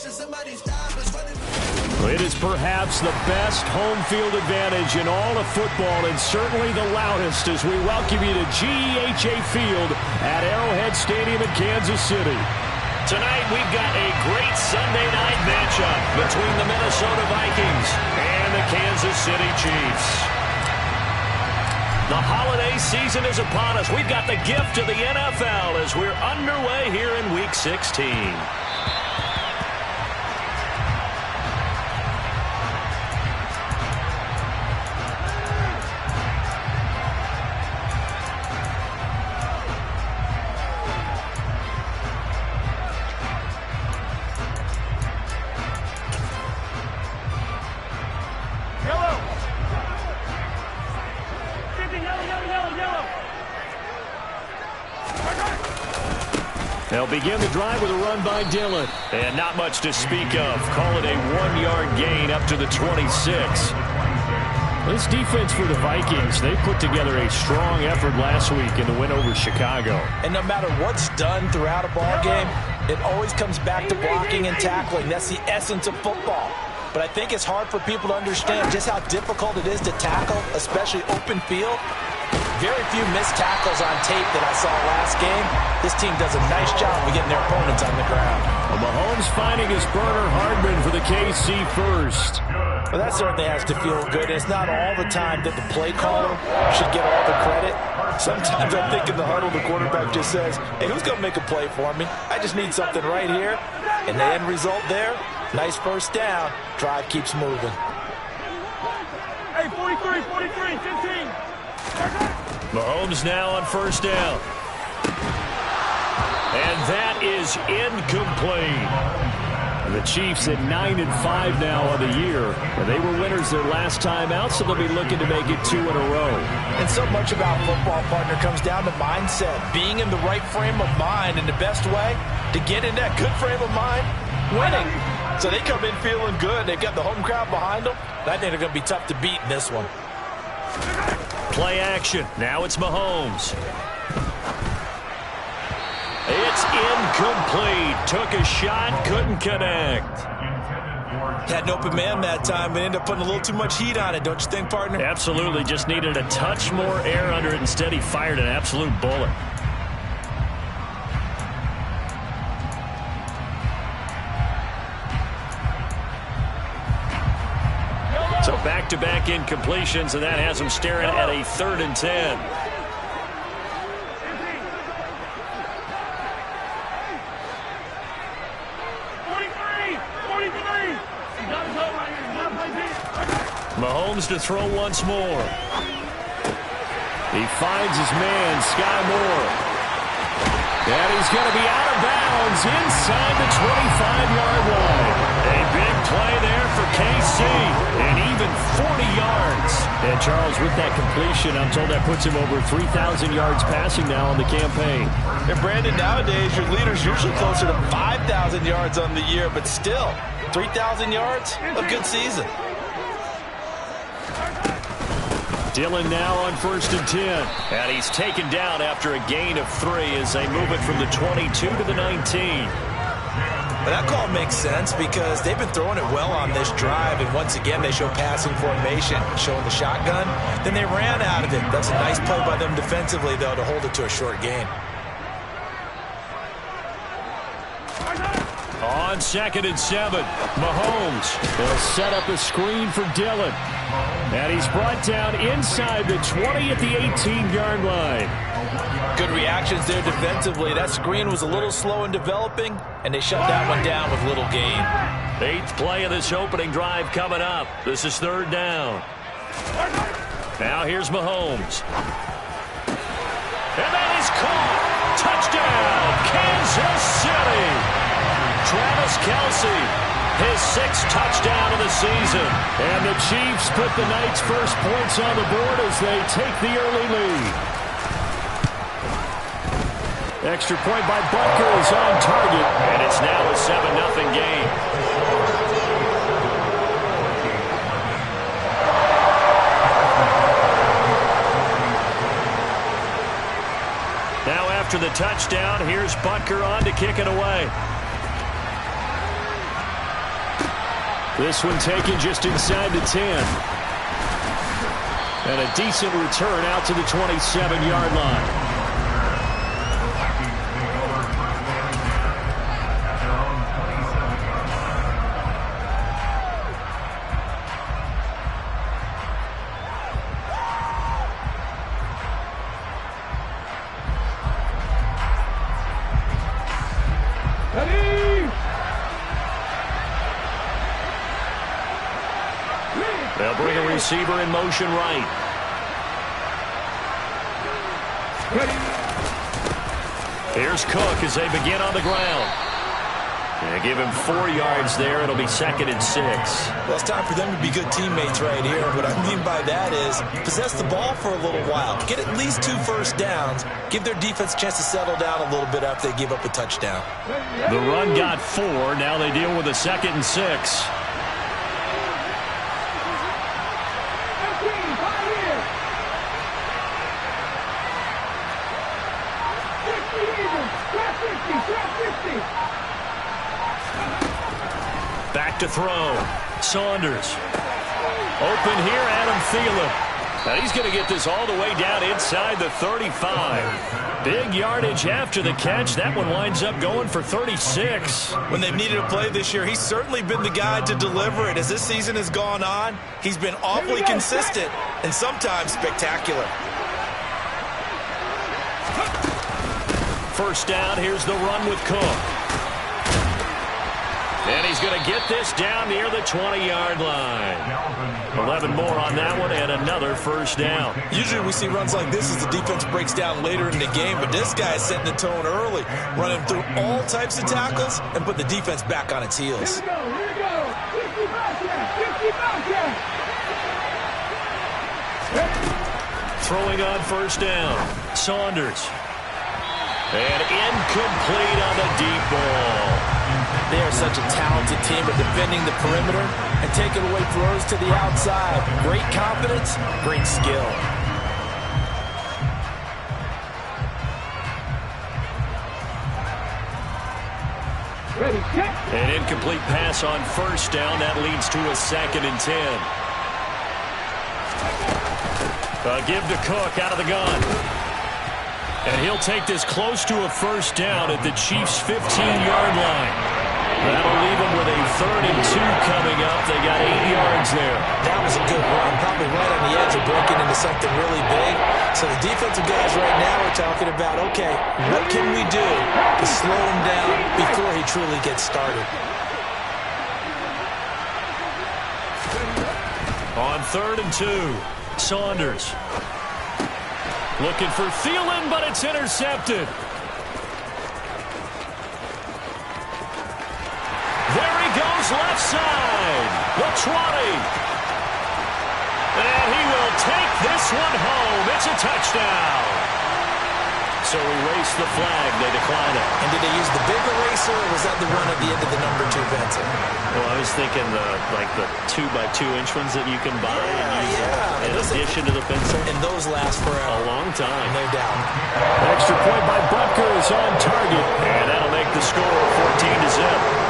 It is perhaps the best home field advantage in all of football, and certainly the loudest, as we welcome you to GEHA Field at Arrowhead Stadium in Kansas City. Tonight we've got a great Sunday night matchup between the Minnesota Vikings and the Kansas City Chiefs. The holiday season is upon us. We've got the gift of the NFL as we're underway here in Week 16. They'll begin the drive with a run by Dillon. And not much to speak of. Call it a 1-yard gain up to the 26. This defense for the Vikings, they put together a strong effort last week in the win over Chicago. And no matter what's done throughout a ball game, it always comes back to blocking and tackling. That's the essence of football. But I think it's hard for people to understand just how difficult it is to tackle, especially open field. Very few missed tackles on tape that I saw last game. This team does a nice job of getting their opponents on the ground. Well, Mahomes finding his burner Hardman for the KC first. Well, that certainly has to feel good. It's not all the time that the play caller should get all the credit. Sometimes I think in the huddle, the quarterback just says, hey, who's going to make a play for me? I just need something right here. And the end result there, nice first down. Drive keeps moving. Hey, 43, 15. Mahomes now on first down. And that is incomplete. The Chiefs at 9-5 now on the year. They were winners their last time out, so they'll be looking to make it 2 in a row. And so much about football, partner, comes down to mindset. Being in the right frame of mind, and the best way to get in that good frame of mind, winning. So they come in feeling good. They've got the home crowd behind them. I think they're going to be tough to beat in this one. Play action. Now it's Mahomes. It's incomplete. Took a shot, couldn't connect. Had an open man that time, but ended up putting a little too much heat on it, don't you think, partner? Absolutely. Just needed a touch more air under it. Instead, he fired an absolute bullet. So back-to-back incompletions, and that has him staring at a 3rd and 10. Mahomes to throw once more. He finds his man, Sky Moore. And he's going to be out of bounds inside the 25-yard line. A big play there for KC, and even 40 yards. And Charles, with that completion, I'm told that puts him over 3,000 yards passing now on the campaign. And Brandon, nowadays your leader's usually closer to 5,000 yards on the year, but still, 3,000 yards, a good season. Dillon now on 1st and 10. And he's taken down after a gain of 3 as they move it from the 22 to the 19. But that call makes sense because they've been throwing it well on this drive, and once again they show passing formation, showing the shotgun. Then they ran out of it. That's a nice play by them defensively, though, to hold it to a short gain. On 2nd and 7, Mahomes will set up a screen for Dillon. And he's brought down inside the 20 at the 18-yard line. Good reactions there defensively. That screen was a little slow in developing, and they shut that one down with little gain. 8th play of this opening drive coming up. This is 3rd down. Now here's Mahomes. And that is caught. Touchdown, Kansas City. Travis Kelce, his 6th touchdown of the season. And the Chiefs put the Knights' first points on the board as they take the early lead. Extra point by Butker is on target, and it's now a 7-0 game. Now after the touchdown, here's Butker on to kick it away. This one taken just inside the 10. And a decent return out to the 27-yard line. They'll bring a receiver in motion right. Here's Cook as they begin on the ground. They give him 4 yards there. It'll be 2nd and 6. Well, it's time for them to be good teammates right here. What I mean by that is possess the ball for a little while. Get at least 2 first downs. Give their defense a chance to settle down a little bit after they give up a touchdown. The run got 4. Now they deal with a 2nd and 6. Back to throw. Saunders. Open here, Adam Thielen. Now he's going to get this all the way down inside the 35. Big yardage after the catch. That one winds up going for 36. When they've needed a play this year, he's certainly been the guy to deliver it. As this season has gone on, he's been awfully consistent and sometimes spectacular. First down, here's the run with Cook. And he's going to get this down near the 20-yard line. 11 more on that one and another first down. Usually we see runs like this as the defense breaks down later in the game, but this guy is setting the tone early, running through all types of tackles and put the defense back on its heels. Here we go. 50 back. Throwing on first down. Saunders. And incomplete on the deep ball. They are such a talented team at defending the perimeter and taking away throws to the outside. Great confidence, great skill. An incomplete pass on first down. That leads to a 2nd and 10. Give to Cook out of the gun. And he'll take this close to a first down at the Chiefs' 15-yard line. That'll leave them with a 3rd and 2 coming up. They got 8 yards there. That was a good run, probably right on the edge of breaking into something really big. So the defensive guys right now are talking about, okay, what can we do to slow him down before he truly gets started? On 3rd and 2, Saunders. Looking for Thielen, but it's intercepted. There he goes, left side. The 20. And he will take this one home. It's a touchdown. So erase the flag. They decline it. And did they use the big eraser, or was that the run at the end of the number 2 pencil? Well, I was thinking the 2x2-inch ones that you can buy and use in addition to the pencil. And those last forever. A long time. No doubt. Extra point by Butker is on target. And that'll make the score 14-0.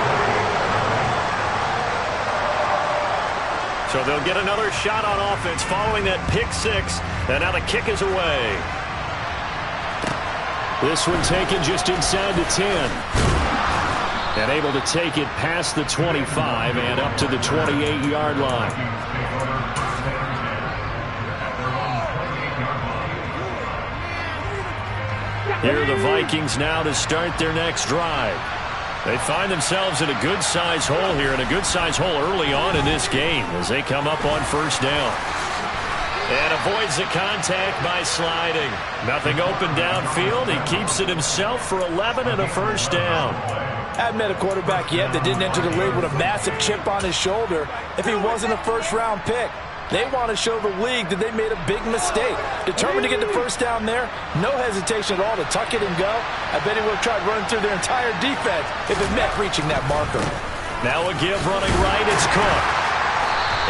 So they'll get another shot on offense following that pick 6. And now the kick is away. This one taken just inside the 10. And able to take it past the 25 and up to the 28-yard line. Here are the Vikings now to start their next drive. They find themselves in a good-sized hole here, and a good-sized hole early on in this game as they come up on first down. And avoids the contact by sliding. Nothing open downfield. He keeps it himself for 11 and a first down. Haven't met a quarterback yet that didn't enter the league with a massive chip on his shoulder if he wasn't a first-round pick. They want to show the league that they made a big mistake. Determined to get the first down there, no hesitation at all to tuck it and go. I bet he would have tried running through their entire defense if it meant reaching that marker. Now a give running right, it's Cook.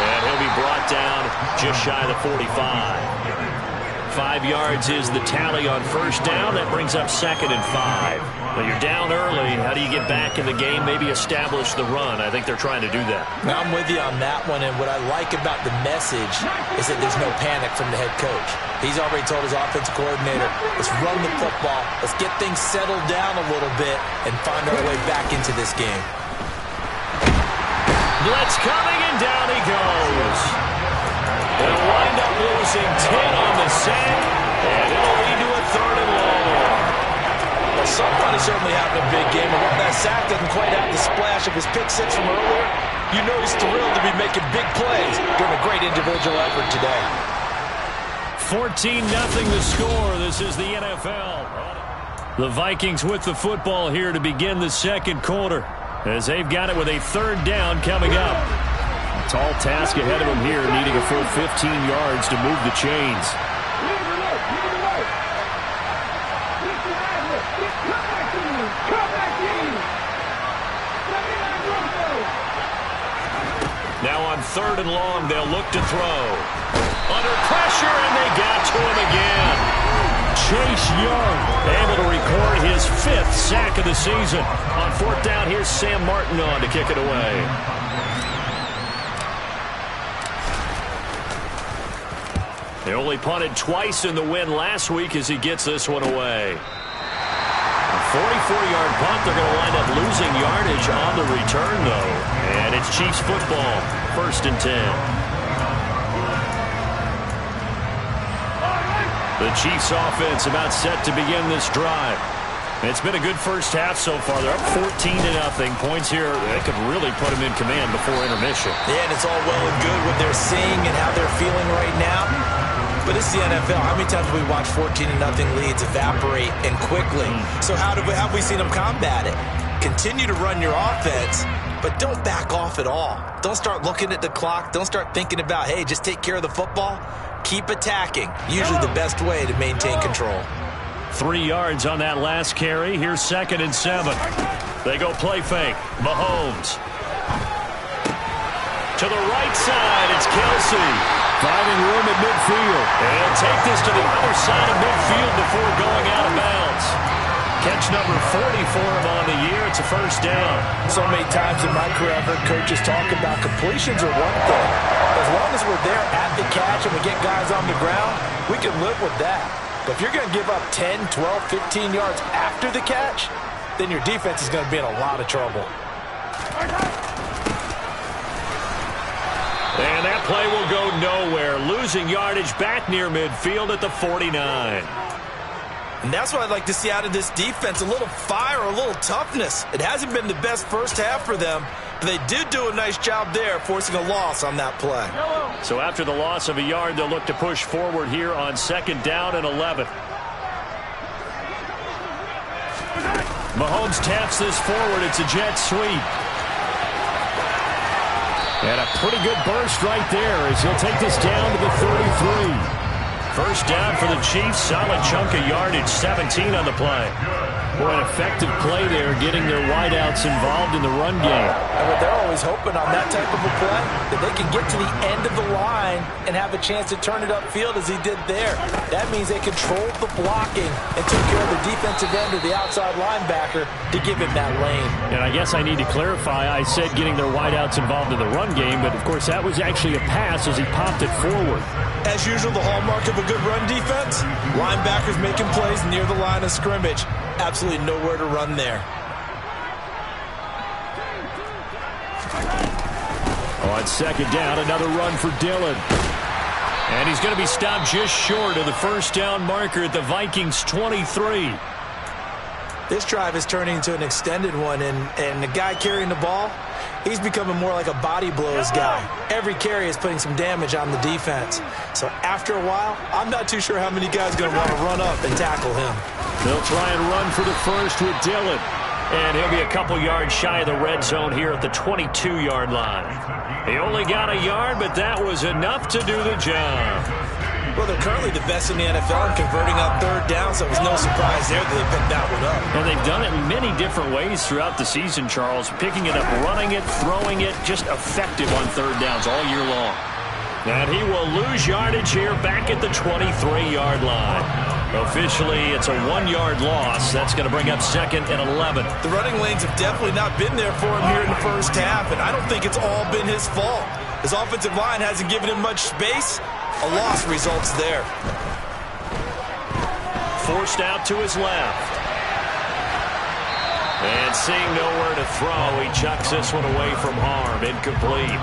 And he'll be brought down just shy of the 45. 5 yards is the tally on first down. That brings up 2nd and 5. But you're down early. How do you get back in the game, maybe establish the run? I think they're trying to do that. Now, I'm with you on that one, and what I like about the message is that there's no panic from the head coach. He's already told his offensive coordinator, let's run the football, let's get things settled down a little bit, and find our way back into this game. Blitz coming, and down he goes. They'll wind up losing 10 on the sack, and it'll lead to a 3rd and long. Well, somebody's certainly having a big game, and while that sack doesn't quite have the splash of his pick 6 from earlier, you know he's thrilled to be making big plays during a great individual effort today. 14-0 the score. This is the NFL. The Vikings with the football here to begin the second quarter, as they've got it with a 3rd down coming up. A tall task ahead of them here, needing a full 15 yards to move the chains. Now on 3rd and long, they'll look to throw. Under pressure, and they got to him again. Chase Young able to record his 5th sack of the season. On 4th down, here's Sam Martin on to kick it away. They only punted twice in the win last week as he gets this one away. A 44-yard punt. They're going to wind up losing yardage on the return, though. And it's Chiefs football, 1st and 10. The Chiefs offense about set to begin this drive. It's been a good first half so far. They're up 14-0. Points here, they could really put them in command before intermission. Yeah, and it's all well and good what they're seeing and how they're feeling right now. But it's the NFL. How many times have we watched 14-0 leads evaporate and quickly? So how have we seen them combat it? Continue to run your offense, but don't back off at all. Don't start looking at the clock. Don't start thinking about, hey, just take care of the football. Keep attacking. Usually the best way to maintain control. 3 yards on that last carry. Here's 2nd and 7. They go play fake. Mahomes. To the right side, it's Kelsey. Finding room at midfield. And he'll take this to the other side of midfield before going out of bounds. Catch number 40 for him on the year. It's a 1st down. So many times in my career I've heard coaches talk about completions are one thing. As long as we're there at the catch and we get guys on the ground, we can live with that. But if you're going to give up 10, 12, 15 yards after the catch, then your defense is going to be in a lot of trouble. And that play will go nowhere. Losing yardage back near midfield at the 49. And that's what I'd like to see out of this defense, a little fire, a little toughness. It hasn't been the best first half for them, but they did do a nice job there, forcing a loss on that play. So after the loss of a yard, they'll look to push forward here on 2nd down and 11. Mahomes taps this forward. It's a jet sweep. And a pretty good burst right there as he'll take this down to the 33. 1st down for the Chiefs. Solid chunk of yardage, 17 on the play. Boy, an effective play there, getting their wideouts involved in the run game. And what they're always hoping on that type of a play, that they can get to the end of the line and have a chance to turn it upfield as he did there. That means they controlled the blocking and took care of the defensive end or the outside linebacker to give him that lane. And I guess I need to clarify, I said getting their wideouts involved in the run game, but of course that was actually a pass as he popped it forward. As usual, the hallmark of a good run defense, linebackers making plays near the line of scrimmage. Absolutely nowhere to run there. On 2nd down, another run for Dillon. And he's going to be stopped just short of the 1st down marker at the Vikings 23. This drive is turning into an extended one, and the guy carrying the ball, he's becoming more like a body blows guy. Every carry is putting some damage on the defense. So after a while, I'm not too sure how many guys are going to want to run up and tackle him. They'll try and run for the first with Dillon. And he'll be a couple yards shy of the red zone here at the 22-yard line. He only got a yard, but that was enough to do the job. Well, they're currently the best in the NFL in converting on 3rd down, so it was no surprise there that they picked that one up. And they've done it in many different ways throughout the season, Charles. Picking it up, running it, throwing it, just effective on 3rd downs all year long. And he will lose yardage here back at the 23-yard line. Officially, it's a 1-yard loss. That's going to bring up 2nd and 11. The running lanes have definitely not been there for him here in the first half, and I don't think it's all been his fault. His offensive line hasn't given him much space. A loss results there. Forced out to his left. And seeing nowhere to throw, he chucks this one away from harm. Incomplete.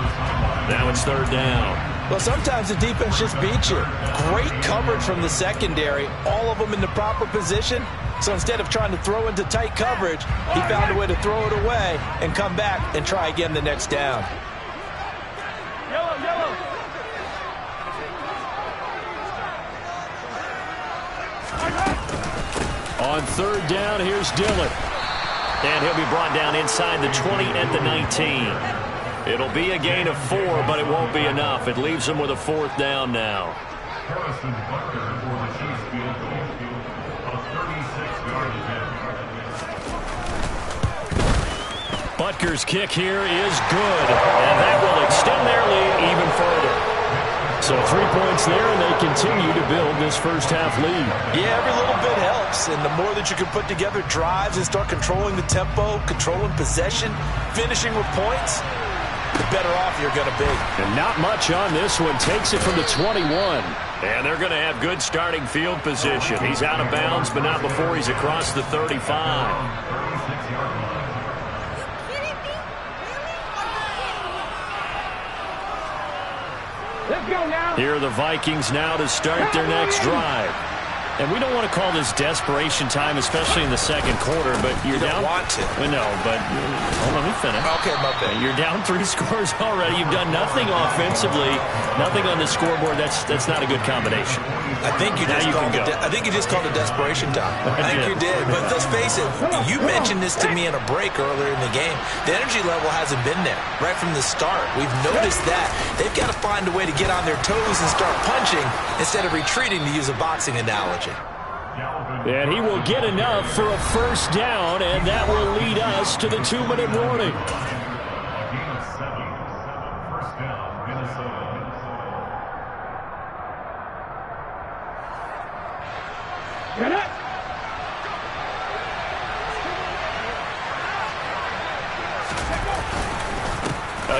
Now it's 3rd down. Well, sometimes the defense just beats you. Great coverage from the secondary, all of them in the proper position. So instead of trying to throw into tight coverage, he found a way to throw it away and come back and try again the next down. Yellow. On 3rd down, here's Dillon. And he'll be brought down inside the 20 at the 19. It'll be a gain of 4, but it won't be enough. It leaves him with a 4th down now. Harrison Butker for the Chiefs field goal, a 36-yard attempt. Butker's kick here is good, and that will extend their lead even further. So 3 points there, and they continue to build this first half lead. Yeah, every little bit helps, and the more that you can put together drives and start controlling the tempo, controlling possession, finishing with points, the better off you're going to be. And not much on this one. Takes it from the 21. And they're going to have good starting field position. He's out of bounds, but not before he's across the 35. Let's go now. Here are the Vikings now to start their next drive. And we don't want to call this desperation time, especially in the second quarter, but you're You down. don't want to. No, but let me finish. Okay, my bad. You're down 3 scores already. You've done nothing offensively, nothing on the scoreboard. That's not a good combination. I think you just called it desperation time. I think you did. But let's face it, you mentioned this to me in a break earlier in the game. The energy level hasn't been there right from the start. We've noticed that. They've got to find a way to get on their toes and start punching instead of retreating, to use a boxing analogy. And he will get enough for a 1st down, and that will lead us to the 2-minute warning. Get it.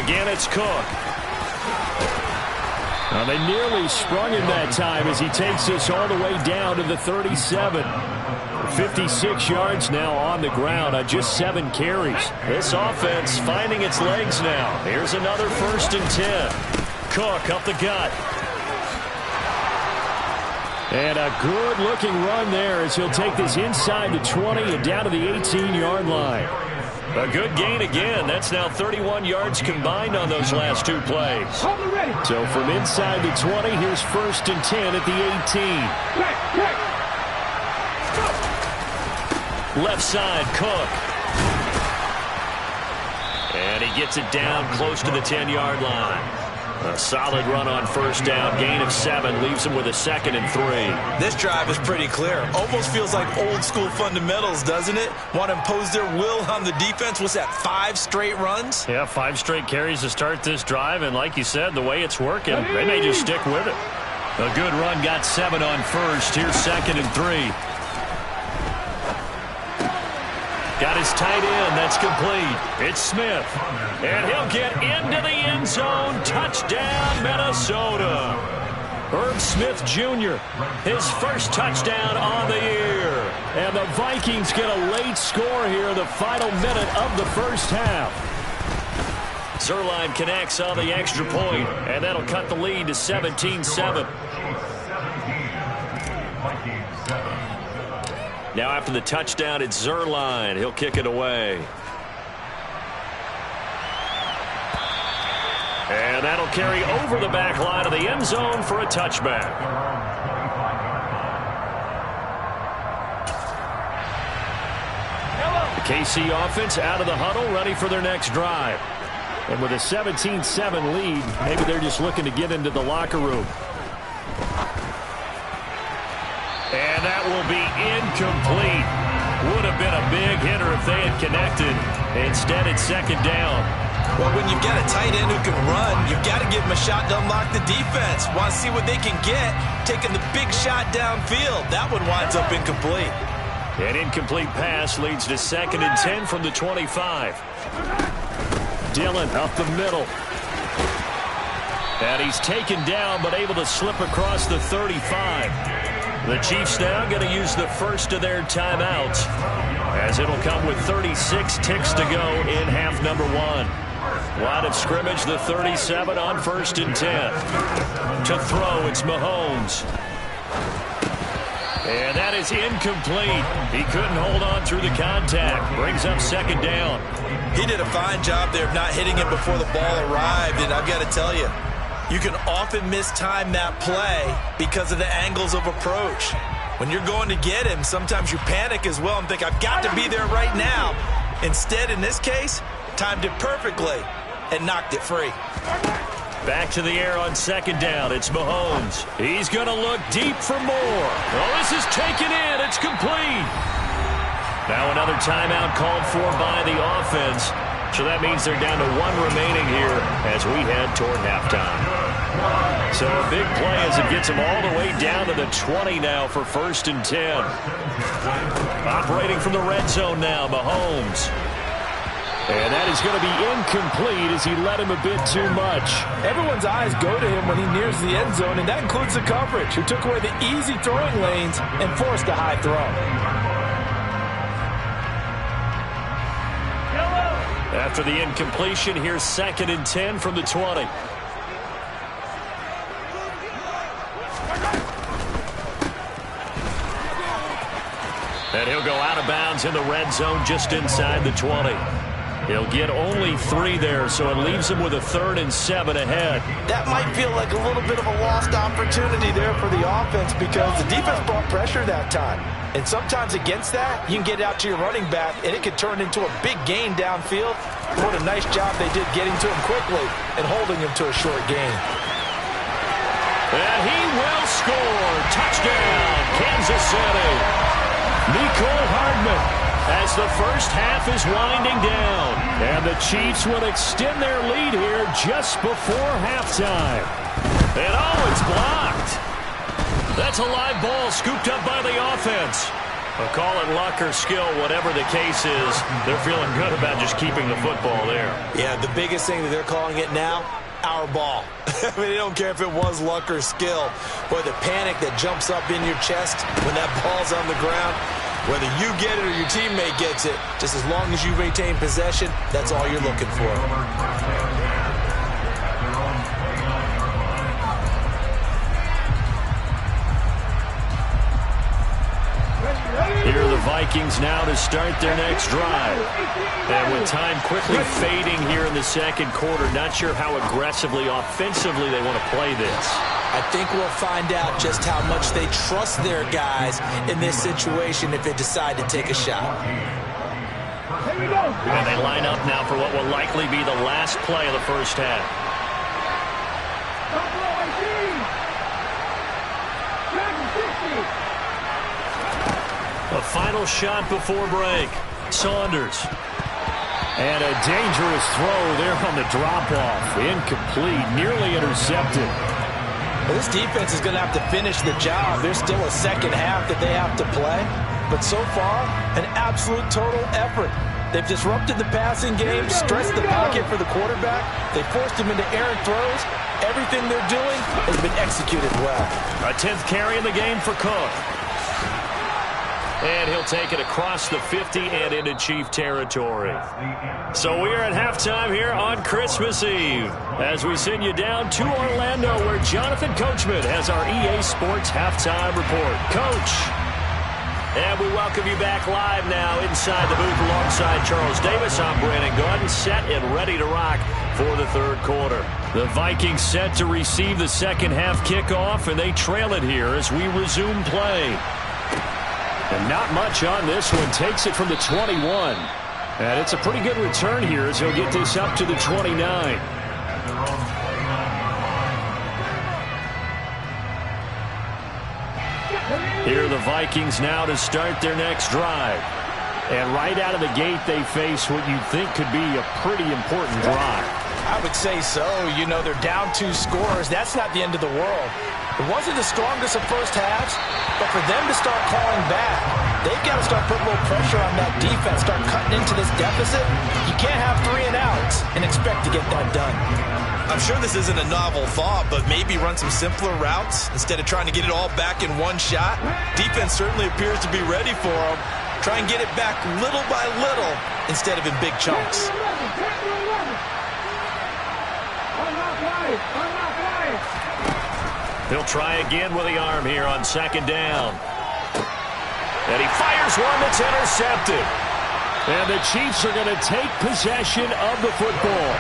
Again, it's Cook. Now, they nearly sprung him that time as he takes this all the way down to the 37. 56 yards now on the ground on just 7 carries. This offense finding its legs now. Here's another 1st and 10. Cook up the gut. And a good-looking run there as he'll take this inside the 20 and down to the 18-yard line. A good gain again. That's now 31 yards combined on those last 2 plays. Hold it ready. So from inside the 20, here's 1st and 10 at the 18. Left side, Cook. And he gets it down close to the 10-yard line. A solid run on 1st down. Gain of 7 leaves him with a 2nd and 3. This drive is pretty clear. Almost feels like old school fundamentals, doesn't it? Want to impose their will on the defense. What's that, 5 straight runs? Yeah, 5 straight carries to start this drive. And like you said, the way it's working, they may just stick with it. A good run got 7 on 1st. Here's 2nd and 3. Got his tight end. That's complete. It's Smith. And he'll get into the end zone. Touchdown, Minnesota. Herb Smith Jr., his 1st touchdown on the year. And the Vikings get a late score here in the final minute of the first half. Zuerlein connects on the extra point, and that'll cut the lead to 17-7. Now after the touchdown, it's Zuerlein. He'll kick it away. And that'll carry over the back line of the end zone for a touchback. The KC offense out of the huddle, ready for their next drive. And with a 17-7 lead, maybe they're just looking to get into the locker room. And that will be incomplete. Would have been a big hitter if they had connected. Instead, it's 2nd down. Well, when you've got a tight end who can run, you've got to give him a shot to unlock the defense. Want to see what they can get, taking the big shot downfield. That one winds up incomplete. An incomplete pass leads to 2nd and 10 from the 25. Dillon up the middle. And he's taken down, but able to slip across the 35. The Chiefs now going to use the first of their timeouts, as it'll come with 36 ticks to go in half number 1. Line of scrimmage, the 37 on 1st and 10. To throw, it's Mahomes. And that is incomplete. He couldn't hold on through the contact. Brings up 2nd down. He did a fine job there of not hitting it before the ball arrived, and I've got to tell you, you can often mistime that play because of the angles of approach. When you're going to get him, sometimes you panic as well and think, I've got to be there right now. Instead, in this case, timed it perfectly and knocked it free. Back to the air on 2nd down. It's Mahomes. He's going to look deep for more. Oh, this is taken in. It's complete. Now another timeout called for by the offense. So that means they're down to 1 remaining here as we head toward halftime. So a big play as it gets them all the way down to the 20 now for 1st and 10. Operating from the red zone now, Mahomes. And that is going to be incomplete as he led him a bit too much. Everyone's eyes go to him when he nears the end zone, and that includes the coverage, who took away the easy throwing lanes and forced a high throw. After the incompletion, here's 2nd and 10 from the 20. And he'll go out of bounds in the red zone just inside the 20. He'll get only 3 there, so it leaves him with a 3rd and 7 ahead. That might feel like a little bit of a lost opportunity there for the offense because the defense brought pressure that time. And sometimes against that, you can get out to your running back, and it could turn into a big gain downfield. What a nice job they did getting to him quickly and holding him to a short gain. And he will score. Touchdown, Kansas City. Mecole Hardman. As the first half is winding down. And the Chiefs will extend their lead here just before halftime. And oh, it's blocked. That's a live ball scooped up by the offense. I'll call it luck or skill, whatever the case is. They're feeling good about just keeping the football there. Yeah, the biggest thing that they're calling it now, our ball. I mean, they don't care if it was luck or skill. Boy, the panic that jumps up in your chest when that ball's on the ground, whether you get it or your teammate gets it, just as long as you maintain possession, that's all you're looking for. Here are the Vikings now to start their next drive. And with time quickly fading here in the 2nd quarter, not sure how aggressively, offensively they want to play this. I think we'll find out just how much they trust their guys in this situation if they decide to take a shot. Here we go. And they line up now for what will likely be the last play of the first half. Don't blow 18. Track 60. A final shot before break. Saunders. And a dangerous throw there on the drop-off. Incomplete, nearly intercepted. Well, this defense is going to have to finish the job. There's still a second half that they have to play. But so far, an absolute total effort. They've disrupted the passing game, stressed the pocket for the quarterback. They forced him into errant throws. Everything they're doing has been executed well. A 10th carry in the game for Cook. And he'll take it across the 50 and into Chief territory. So we are at halftime here on Christmas Eve as we send you down to Orlando where Jonathan Coachman has our EA Sports Halftime Report. Coach. And we welcome you back live now inside the booth alongside Charles Davis. I'm Brandon Gaudin, set and ready to rock for the 3rd quarter. The Vikings set to receive the second half kickoff, and they trail it here as we resume play. And not much on this one. Takes it from the 21. And it's a pretty good return here as he'll get this up to the 29. Here are the Vikings now to start their next drive. And right out of the gate, they face what you think could be a pretty important drive. I would say so. You know, they're down 2 scores. That's not the end of the world. It wasn't the strongest of first halves, but for them to start calling back, they've got to start putting a little pressure on that defense, start cutting into this deficit. You can't have 3 and outs and expect to get that done. I'm sure this isn't a novel thought, but maybe run some simpler routes instead of trying to get it all back in one shot. Defense certainly appears to be ready for them. Try and get it back little by little instead of in big chunks. He'll try again with the arm here on 2nd down. And he fires one that's intercepted. And the Chiefs are going to take possession of the football.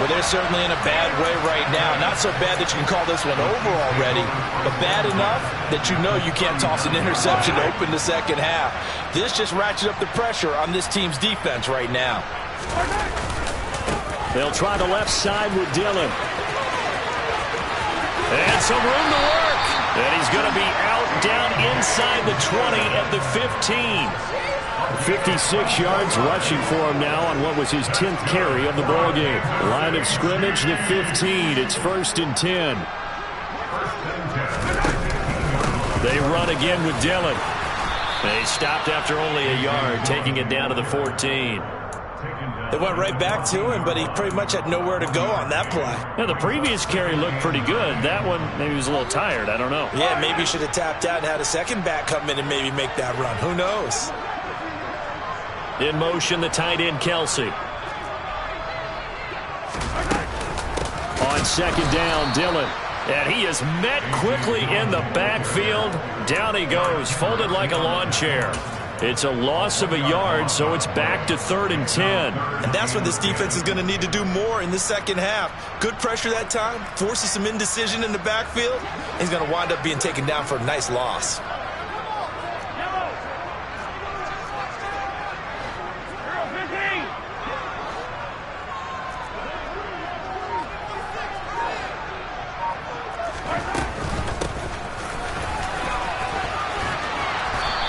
Well, they're certainly in a bad way right now. Not so bad that you can call this one over already, but bad enough that you know you can't toss an interception to open the second half. This just ratchets up the pressure on this team's defense right now. They'll try the left side with Dillon. And some room to work. And he's going to be out down inside the 20 at the 15. 56 yards rushing for him now on what was his 10th carry of the ballgame. Line of scrimmage, the 15. It's 1st and 10. They run again with Dillon. They stopped after only a yard, taking it down to the 14. They went right back to him, but he pretty much had nowhere to go on that play. Now, the previous carry looked pretty good. That one, maybe he was a little tired. I don't know. Yeah, maybe he should have tapped out and had a second back come in and maybe make that run. Who knows? In motion, the tight end, Kelsey. On 2nd down, Dillon. And he is met quickly in the backfield. Down he goes, folded like a lawn chair. It's a loss of a yard, so it's back to 3rd and 10. And that's what this defense is going to need to do more in the second half. Good pressure that time, forces some indecision in the backfield. He's going to wind up being taken down for a nice loss.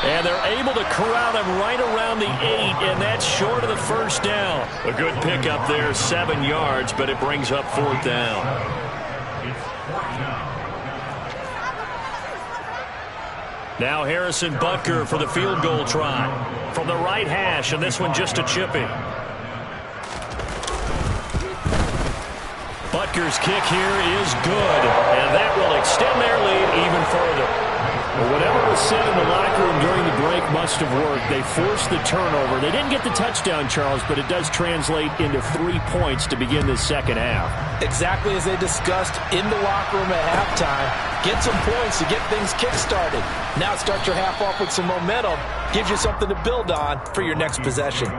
And they're able to corral him right around the 8, and that's short of the 1st down. A good pickup there, 7 yards, but it brings up 4th down. Now Harrison Butker for the field goal try. From the right hash, and this one just a chipping. Butker's kick here is good, and that will extend their lead even further. Well, whatever was said in the locker room during the break must have worked. They forced the turnover. They didn't get the touchdown, Charles, but it does translate into 3 points to begin this second half. Exactly as they discussed in the locker room at halftime. Get some points to get things kick-started. Now start your half off with some momentum. Gives you something to build on for your next possession.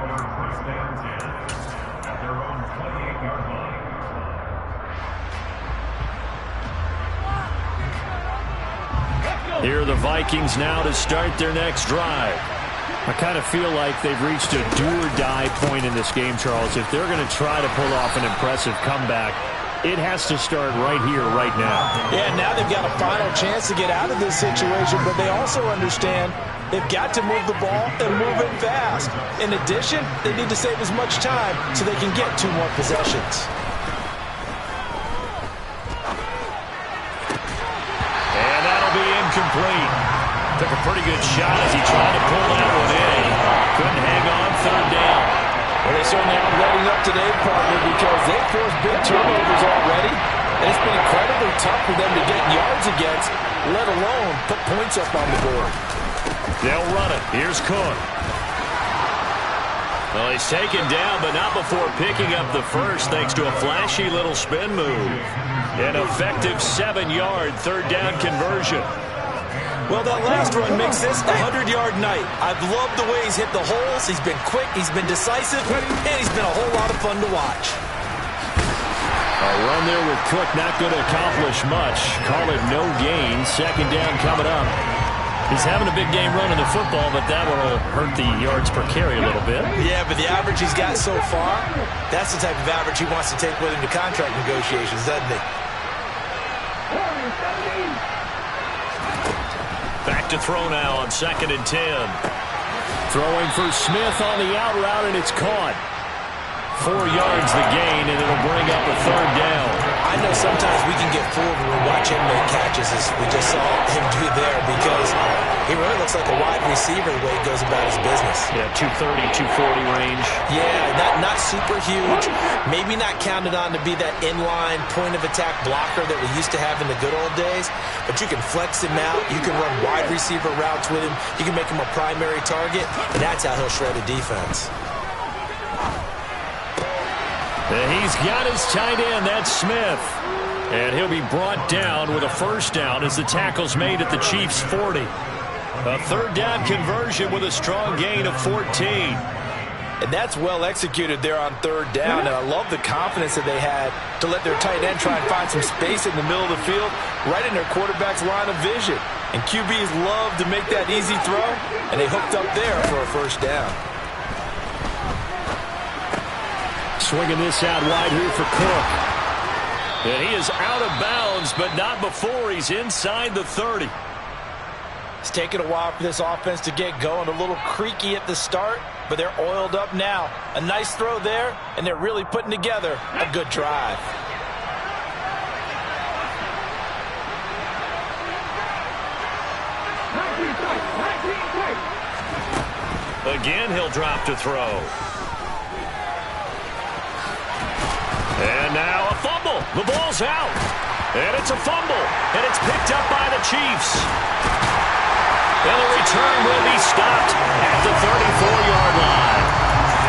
Here are the Vikings now to start their next drive. I kind of feel like they've reached a do-or-die point in this game, Charles. If they're going to try to pull off an impressive comeback, it has to start right here, right now. Yeah, now they've got a final chance to get out of this situation, but they also understand they've got to move the ball and move it fast. In addition, they need to save as much time so they can get 2 more possessions. Complete. Took a pretty good shot as he tried to pull that one in. Couldn't hang on 3rd down. Well, they certainly aren't letting up today, partner, because they've forced big turnovers already. And it's been incredibly tough for them to get yards against, let alone put points up on the board. They'll run it. Here's Cook. Well, he's taken down, but not before picking up the first thanks to a flashy little spin move. An effective 7-yard 3rd down conversion. Well, that last run makes this a 100-yard night. I've loved the way he's hit the holes. He's been quick, he's been decisive, and he's been a whole lot of fun to watch. A run there with Cook not going to accomplish much. Call it no gain. 2nd down coming up. He's having a big game running the football, but that one will hurt the yards per carry a little bit. Yeah, but the average he's got so far, that's the type of average he wants to take with him to contract negotiations, doesn't he? Back to throw now on 2nd and 10. Throwing for Smith on the out route, and it's caught. 4 yards the gain, and it'll bring up a third down. I know sometimes we can get fooled when we watch him make catches, as we just saw him do there, because he really looks like a wide receiver the way he goes about his business. Yeah, 230, 240 range. Yeah, not super huge. Maybe not counted on to be that inline point-of-attack blocker that we used to have in the good old days, but you can flex him out. You can run wide receiver routes with him. You can make him a primary target, and that's how he'll shred a defense. And he's got his tight end, that's Smith. And he'll be brought down with a first down as the tackle's made at the Chiefs' 40. A third down conversion with a strong gain of 14. And that's well executed there on third down. And I love the confidence that they had to let their tight end try and find some space in the middle of the field, right in their quarterback's line of vision. And QBs love to make that easy throw, and they hooked up there for a first down. Swinging this out wide here for Cook. And he is out of bounds, but not before he's inside the 30. It's taken a while for this offense to get going. A little creaky at the start, but they're oiled up now. A nice throw there, and they're really putting together a good drive. Again, he'll drop to throw. And now a fumble. The ball's out. And it's a fumble. And it's picked up by the Chiefs. And the return will be stopped at the 34-yard line.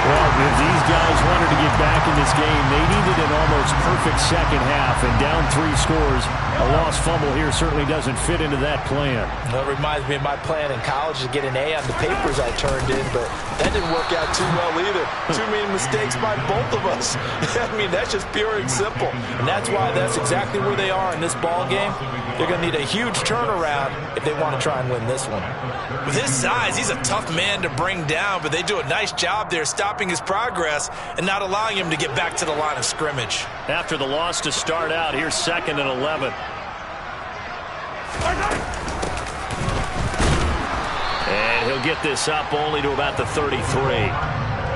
Well, if these guys wanted to get back in this game, they needed an almost perfect second half. And down 3 scores, a lost fumble here certainly doesn't fit into that plan. Well, it reminds me of my plan in college to get an A on the papers I turned in, but that didn't work out too well either. Too many mistakes by both of us. I mean, that's just pure and simple. And that's why that's exactly where they are in this ball game. They're going to need a huge turnaround if they want to try and win this one. With his size, he's a tough man to bring down, but they do a nice job there stopping his progress and not allowing him to get back to the line of scrimmage. After the loss to start out, here's 2nd and 11. And he'll get this up only to about the 33.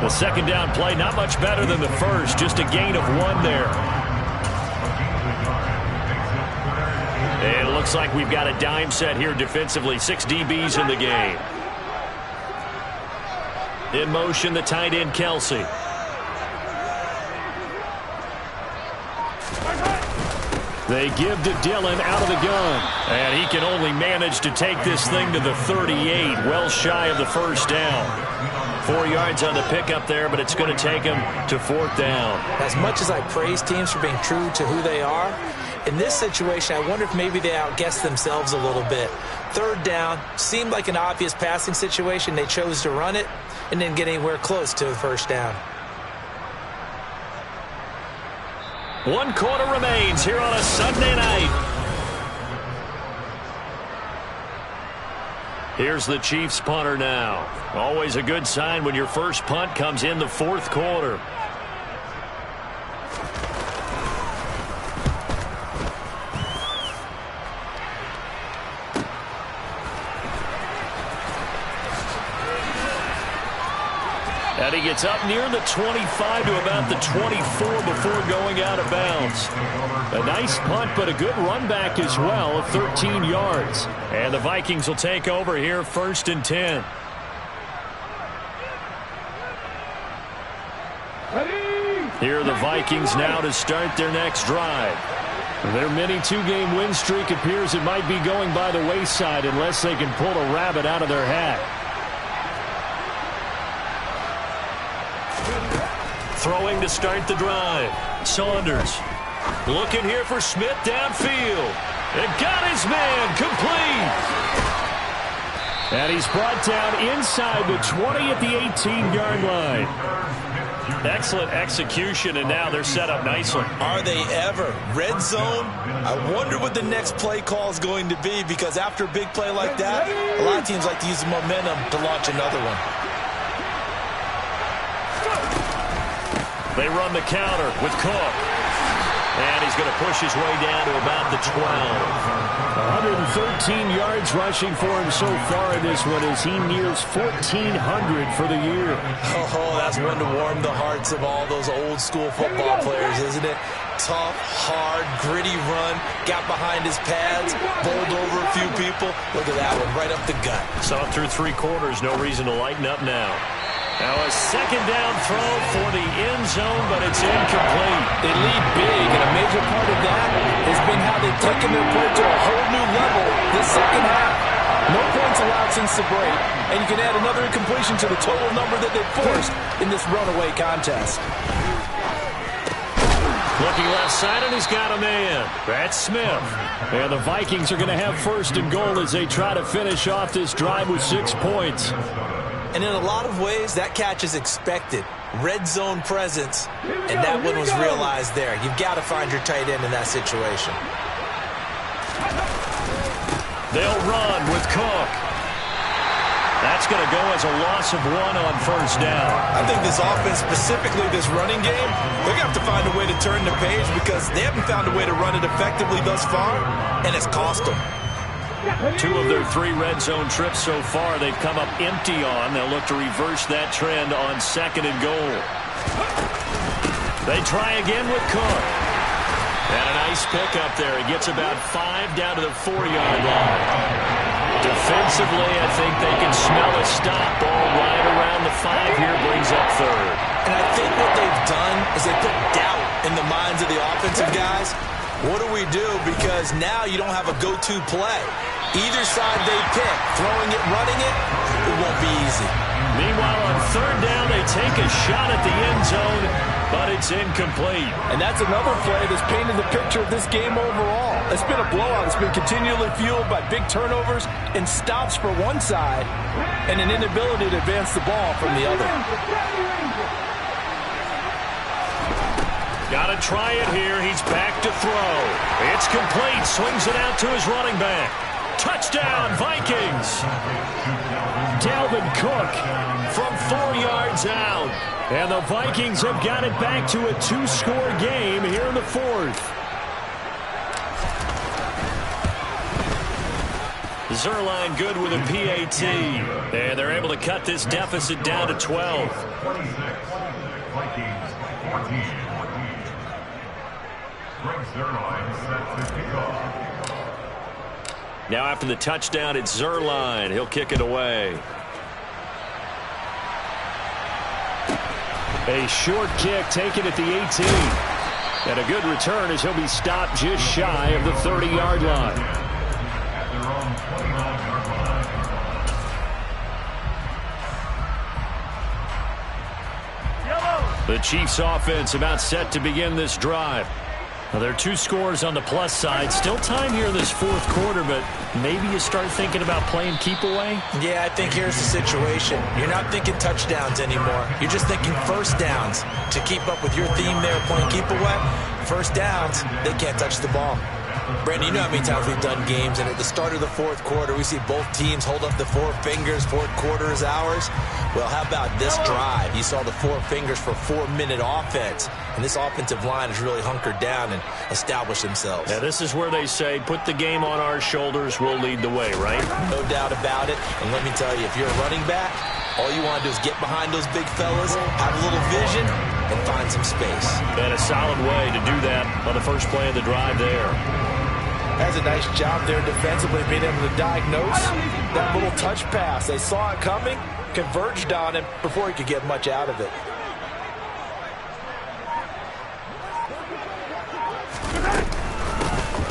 The second down play, not much better than the first, just a gain of 1 there. And it looks like we've got a dime set here defensively. 6 DBs in the game. In motion, the tight end, Kelsey. They give to Dillon out of the gun. And he can only manage to take this thing to the 38, well shy of the first down. 4 yards on the pickup there, but it's going to take him to 4th down. As much as I praise teams for being true to who they are, in this situation, I wonder if maybe they outguessed themselves a little bit. 3rd down seemed like an obvious passing situation. They chose to run it and didn't get anywhere close to the first down. 1 quarter remains here on a Sunday night. Here's the Chiefs punter now. Always a good sign when your first punt comes in the 4th quarter. And he gets up near the 25 to about the 24 before going out of bounds. A nice punt, but a good run back as well of 13 yards. And the Vikings will take over here, 1st and 10. Here are the Vikings now to start their next drive. Their mini 2-game win streak appears it might be going by the wayside unless they can pull a rabbit out of their hat. Throwing to start the drive. Saunders looking here for Smith downfield. And got his man complete. And he's brought down inside the 20 at the 18-yard line. Excellent execution, and now they're set up nicely. Are they ever? Red zone? I wonder what the next play call is going to be, because after a big play like that, a lot of teams like to use the momentum to launch another one. They run the counter with Cook. And he's going to push his way down to about the 12. 113 yards rushing for him so far in this one as he nears 1,400 for the year. Oh, that's one to warm the hearts of all those old school football players, isn't it? Tough, hard, gritty run, got behind his pads, bowled over a few people. Look at that one, right up the gut. Saw it through 3 quarters, no reason to lighten up now. Now a second down throw for the end zone, but it's incomplete. They lead big, and a major part of that has been how they've taken their play to a whole new level this second half. No points allowed since the break, and you can add another incompletion to the total number that they've forced in this runaway contest. Looking left side, and he's got a man. That's Smith. And the Vikings are going to have first and goal as they try to finish off this drive with 6 points. And in a lot of ways, that catch is expected. Red zone presence, and that one was realized there. You've got to find your tight end in that situation. They'll run with Cook. That's going to go as a loss of 1 on first down. I think this offense, specifically this running game, they're going to have to find a way to turn the page because they haven't found a way to run it effectively thus far, and it's cost them. 2 of their 3 red zone trips so far they've come up empty on. They'll look to reverse that trend on second and goal. They try again with Cook. And a nice pick up there. He gets about 5 down to the 4-yard line. Defensively, I think they can smell a stop. Ball right around the 5 here, brings up third. And I think what they've done is they put doubt in the minds of the offensive guys. What do we do? Because now you don't have a go-to play. Either side they pick, throwing it, running it, it won't be easy. Meanwhile, on third down, they take a shot at the end zone, but it's incomplete. And that's another play that's painted the picture of this game overall. It's been a blowout. It's been continually fueled by big turnovers and stops for one side and an inability to advance the ball from the other. Got to try it here. He's back to throw. It's complete. Swings it out to his running back. Touchdown, Vikings. Dalvin Cook from 4 yards out. And the Vikings have got it back to a 2-score game here in the 4th. Zuerlein good with a PAT. And they're able to cut this deficit down to 12. 26, Vikings 14. Greg Zuerlein set to kick off. Now after the touchdown, it's Zuerlein. He'll kick it away. A short kick taken at the 18. And a good return as he'll be stopped just shy of the 30-yard line. At their own 29-yard line. The Chiefs offense about set to begin this drive. Now, there are 2 scores on the plus side. Still time here in this 4th quarter, but maybe you start thinking about playing keep away? Yeah, I think here's the situation. You're not thinking touchdowns anymore. You're just thinking first downs. To keep up with your theme there, playing keep away, first downs, they can't touch the ball. Brandon, you know how many times we've done games, and at the start of the 4th quarter, we see both teams hold up the 4 fingers, 4th quarter is ours. Well, how about this drive? You saw the 4 fingers for 4-minute offense, and this offensive line has really hunkered down and established themselves. Yeah, this is where they say, put the game on our shoulders, we'll lead the way, right? No doubt about it, and let me tell you, if you're a running back, all you want to do is get behind those big fellas, have a little vision, and find some space. And a solid way to do that on the first play of the drive there. Has a nice job there defensively, being able to diagnose that little touch pass. They saw it coming, converged on him before he could get much out of it.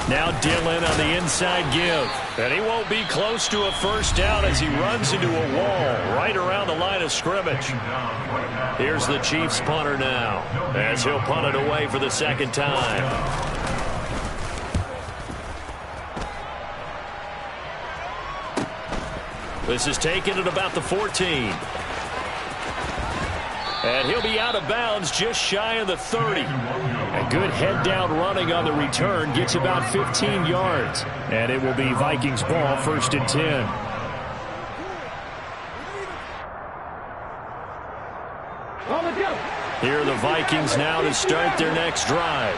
Now Dillon on the inside give. And he won't be close to a first down as he runs into a wall right around the line of scrimmage. Here's the Chiefs punter now as he'll punt it away for the 2nd time. This is taken at about the 14. And he'll be out of bounds just shy of the 30. A good head-down running on the return gets about 15 yards. And it will be Vikings ball, 1st and 10. Here are the Vikings now to start their next drive.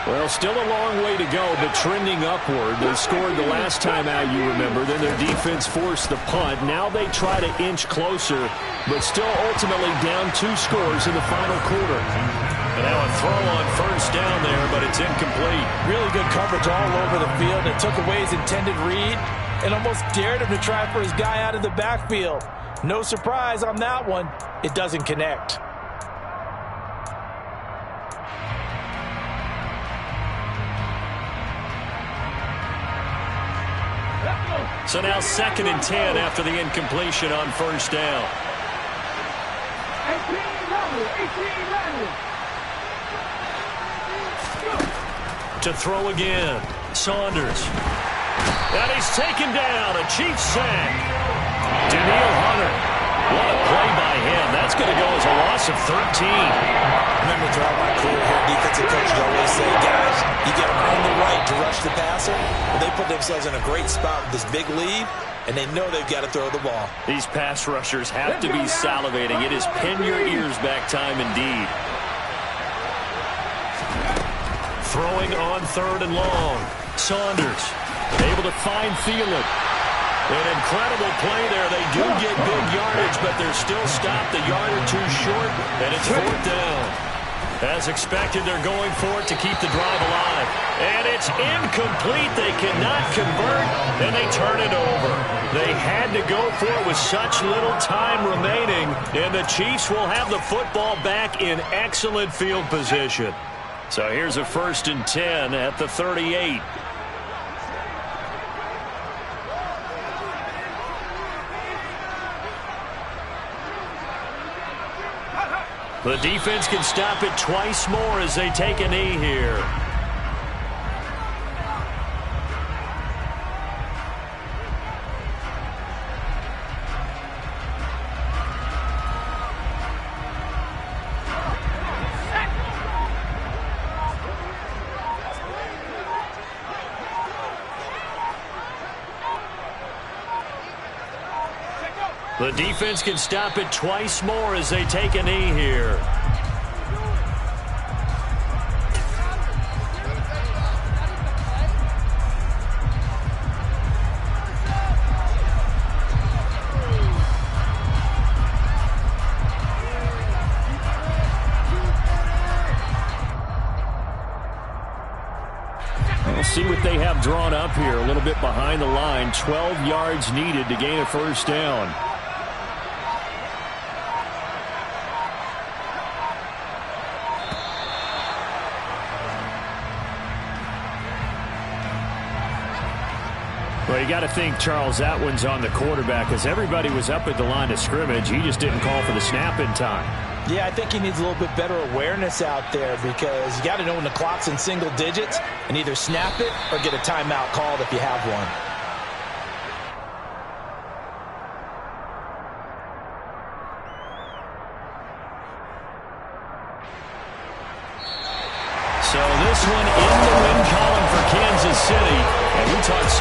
Well, still a long way to go, but trending upward. They scored the last time out, you remember. Then their defense forced the punt. Now they try to inch closer, but still ultimately down 2 scores in the final quarter. And now a throw on first down there, but it's incomplete. Really good coverage all over the field. It took away his intended read and almost dared him to try for his guy out of the backfield. No surprise on that one. It doesn't connect. So now 2nd and 10 after the incompletion on first down. 18-11. To throw again, Saunders. And he's taken down, a Chiefs sack. Danielle Hunter. What a play by him. That's going to go as a loss of 13. Remember throughout my career here, defensive coaches always say, guys, you got to earn the right to rush the passer. Well, they put themselves in a great spot with this big lead, and they know they've got to throw the ball. These pass rushers have to be salivating. It is pin your ears back time indeed. Throwing on 3rd and long. Saunders able to find Thielen. An incredible play there. They do get big yardage, but they're still stopped a yard or 2 short, and it's 4th down. As expected, they're going for it to keep the drive alive. And it's incomplete. They cannot convert, and they turn it over. They had to go for it with such little time remaining, and the Chiefs will have the football back in excellent field position. So here's a 1st and 10 at the 38. The defense can stop it twice more as they take a knee here. The defense can stop it twice more as they take a knee here. We'll see what they have drawn up here. A little bit behind the line. 12 yards needed to gain a 1st down. Well, you got to think, Charles, that one's on the quarterback as everybody was up at the line of scrimmage. He just didn't call for the snap in time. Yeah, I think he needs a little bit better awareness out there because you got to know when the clock's in single digits and either snap it or get a timeout called if you have one. So this one in the win column for Kansas City. And we talked